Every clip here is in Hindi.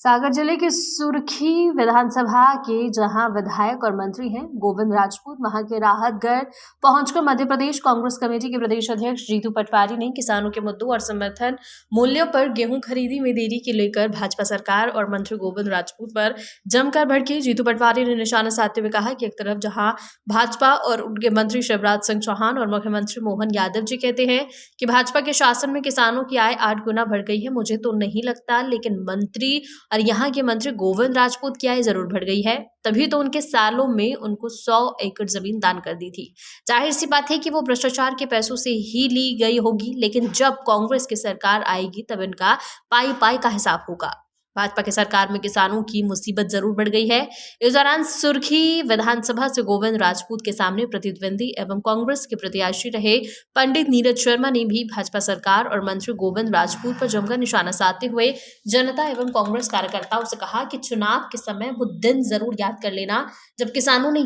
सागर जिले की सुर्खी विधानसभा के जहां विधायक और मंत्री हैं गोविंद राजपूत, वहां के राहतगढ़ पहुंचकर मध्य प्रदेश कांग्रेस कमेटी के प्रदेश अध्यक्ष जीतू पटवारी ने किसानों के मुद्दों और समर्थन मूल्यों पर गेहूं खरीदी में देरी के लेकर भाजपा सरकार और मंत्री गोविंद राजपूत पर जमकर भड़के। जीतू पटवारी ने निशाना साधते हुए कहा कि एक तरफ जहां भाजपा और उनके मंत्री शिवराज सिंह चौहान और मुख्यमंत्री मोहन यादव जी कहते हैं कि भाजपा के शासन में किसानों की आय 8 गुना बढ़ गई है, मुझे तो नहीं लगता, लेकिन मंत्री और यहाँ के मंत्री गोविंद राजपूत की आय जरूर बढ़ गई है, तभी तो उनके सालों में उनको 100 एकड़ जमीन दान कर दी थी। जाहिर सी बात है कि वो भ्रष्टाचार के पैसों से ही ली गई होगी, लेकिन जब कांग्रेस की सरकार आएगी तब इनका पाई पाई का हिसाब होगा। भाजपा की सरकार में किसानों की मुसीबत जरूर बढ़ गई है। इस दौरान सुर्खी विधानसभा से गोविंद राजपूत के सामने प्रतिद्वंदी एवं कांग्रेस के प्रत्याशी रहे पंडित नीरज शर्मा ने भी भाजपा सरकार और मंत्री गोविंद राजपूत पर जमकर निशाना साधते हुए जनता एवं कांग्रेस कार्यकर्ताओं से कहा कि चुनाव के समय वो दिन जरूर याद कर लेना जब किसानों ने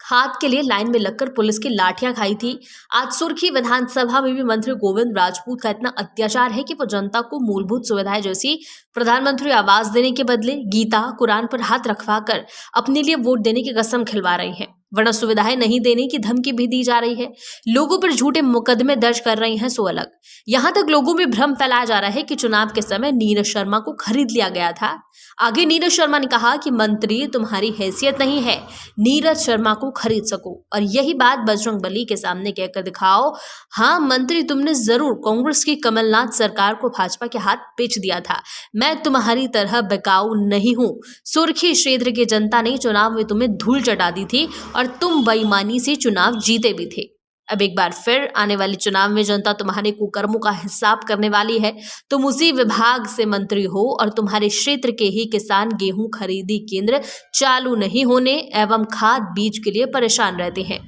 खाद के लिए लाइन में लगकर पुलिस की लाठियां खाई थी। आज सुर्खी विधानसभा में भी मंत्री गोविंद राजपूत का इतना अत्याचार है कि वो जनता को मूलभूत सुविधाएं जैसी प्रधानमंत्री आवास देने के बदले गीता कुरान पर हाथ रखवा कर अपने लिए वोट देने की कसम खिलवा रही हैं, वरना सुविधाएं नहीं देने की धमकी भी दी जा रही है। लोगों पर झूठे मुकदमे दर्ज कर रही हैं, सो अलग। यहां तक लोगों में भ्रम फैलाया जा रहा है कि चुनाव के समय नीरज शर्मा को खरीद लिया गया था। आगे नीरज शर्मा ने कहा कि मंत्री तुम्हारी हैसियत नहीं है नीरज शर्मा को खरीद सको, और यही बात बजरंगबली के सामने कहकर दिखाओ। हाँ मंत्री, तुमने जरूर कांग्रेस की कमलनाथ सरकार को भाजपा के हाथ बेच दिया था। मैं तुम्हारी तरह बिकाऊ नहीं हूं। सुर्खी क्षेत्र की जनता ने चुनाव में तुम्हें धूल चटा दी थी और तुम बेईमानी से चुनाव जीते भी थे। अब एक बार फिर आने वाले चुनाव में जनता तुम्हारे कुकर्मों का हिसाब करने वाली है। तुम उसी विभाग से मंत्री हो और तुम्हारे क्षेत्र के ही किसान गेहूं खरीदी केंद्र चालू नहीं होने एवं खाद बीज के लिए परेशान रहते हैं।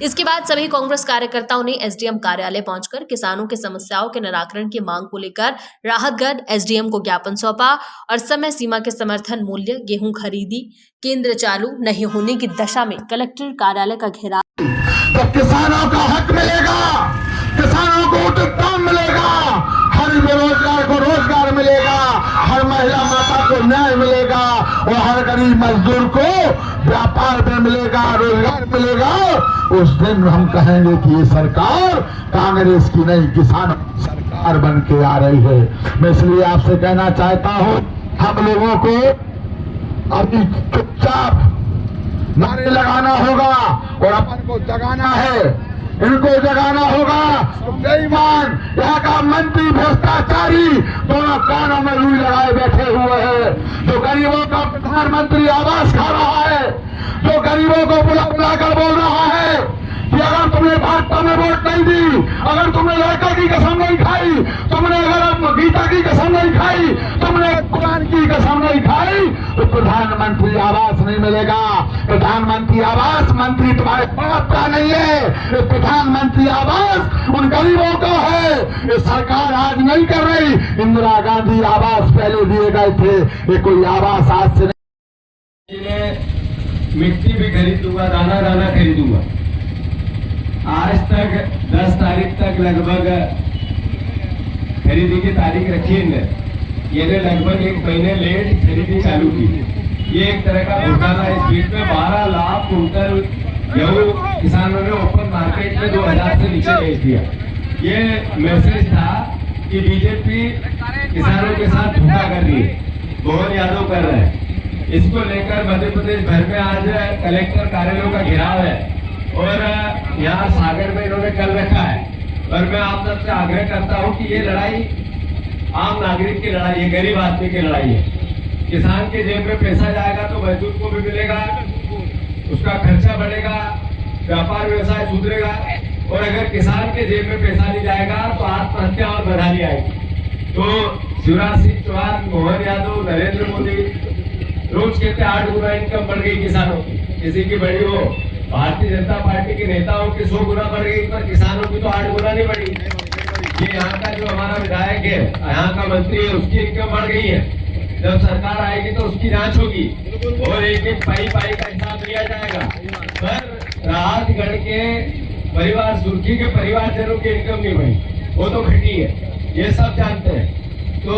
इसके बाद सभी कांग्रेस कार्यकर्ताओं ने एसडीएम कार्यालय पहुंचकर किसानों की समस्याओं के निराकरण की मांग को लेकर राहतगढ़ एसडीएम को ज्ञापन सौंपा और समय सीमा के समर्थन मूल्य गेहूं खरीदी केंद्र चालू नहीं होने की दशा में कलेक्टर कार्यालय का घेराव। तो किसानों का हक मिलेगा, किसानों को उचित दाम मिलेगा, हर बेरोजगार को रोजगार मिलेगा, हर महिला माता को न्याय मिलेगा और हर गरीब मजदूर को व्यापार में मिलेगा, रोजगार मिलेगा। उस दिन हम कहेंगे कि ये सरकार कांग्रेस की नहीं, किसान सरकार बन के आ रही है। मैं इसलिए आपसे कहना चाहता हूँ, हम लोगों को अभी चुपचाप नारे लगाना होगा और अपन को जगाना है, इनको जगाना होगा। बेईमान यहाँ का मंत्री भ्रष्टाचारी दोनों कानों में रुई लगाए बैठे हुए हैं, जो गरीबों का प्रधानमंत्री आवास खा रहा है, जो गरीबों को बुला बुला कर बोल रहा है कि अगर तुमने भाजपा में वोट नहीं दी, अगर तुमने लड़का की कसम नहीं खाई, तुमने अगर गीता की कसम नहीं खाई, तुमने कुरान की कसम नहीं खाई, तो प्रधानमंत्री आवास नहीं मिलेगा। प्रधानमंत्री आवास मंत्री तुम्हारे बाप का नहीं है, प्रधानमंत्री आवास उन गरीबों का है। ये सरकार आज नहीं कर रही, इंदिरा गांधी आवास पहले दिए गए थे, ये कोई आवास आज से नहीं। मिट्टी भी खरीदूंगा, दाना दाना खरीदूंगा। आज तक 10 तारीख तक लगभग खरीदी की तारीख रखी है, ये लगभग 1 महीने लेट खरीदी चालू की। ये एक तरह का घोटाला। इस बीच में 12 लाख कुंटल गेहूं किसानों ने ओपन मार्केट में 2000 से नीचे बेच दिया। ये मैसेज था कि बीजेपी किसानों के साथ धोखा कर रही है, मोहन यादव कर रहे हैं। इसको लेकर मध्य प्रदेश भर में आज कलेक्टर कार्यालयों का घेराव है और यहाँ सागर में इन्होंने कल रखा है। और मैं आप सबसे आग्रह करता हूँ कि ये लड़ाई आम नागरिक की लड़ाई है, गरीब आदमी की लड़ाई है। किसान के जेब में पैसा जाएगा तो मजदूर को भी मिलेगा, उसका खर्चा बढ़ेगा, व्यापार व्यवसाय सुधरेगा। और अगर किसान के जेब में पैसा नहीं जाएगा तो आत्महत्या और बढ़ानी आएगी। तो शिवराज सिंह चौहान, मोहन यादव, नरेंद्र मोदी रोज कहते 8 गुना इनकम बढ़ गई किसानों की, किसी की बड़ी हो। भारतीय जनता पार्टी के नेताओं की 100 गुना बढ़ गई, पर किसानों की तो 8 गुना नहीं बढ़ी। ये यहाँ का जो हमारा विधायक है, यहाँ का मंत्री है, उसकी इनकम बढ़ गई है। जब सरकार आएगी तो उसकी जांच होगी और एक पाई पाई का हिसाब लिया जाएगा। पर राहतगढ़ के परिवार, सुर्खी के परिवारजनों की इनकम नहीं बढ़ी, वो तो घटी है, ये सब जानते हैं। तो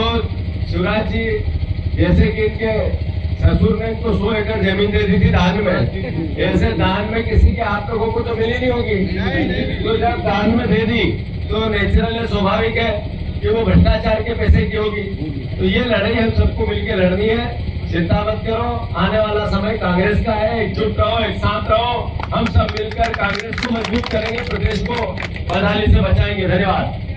शिवराज जी जैसे कि इनके ससुर ने इनको 100 एकड़ जमीन दे दी थी दान में, ऐसे दान में किसी के आप लोगों को तो मिली नहीं होगी। तो जब दान में दे दी तो नेचुरल है, स्वाभाविक है कि वो भ्रष्टाचार के पैसे की होगी। तो ये लड़ाई हम सबको मिलकर लड़नी है, चिंता मत करो। आने वाला समय कांग्रेस का है, एकजुट रहो, एक साथ रहो, हम सब मिलकर कांग्रेस को मजबूत करेंगे, प्रदेश को बदहाली से बचाएंगे। धन्यवाद।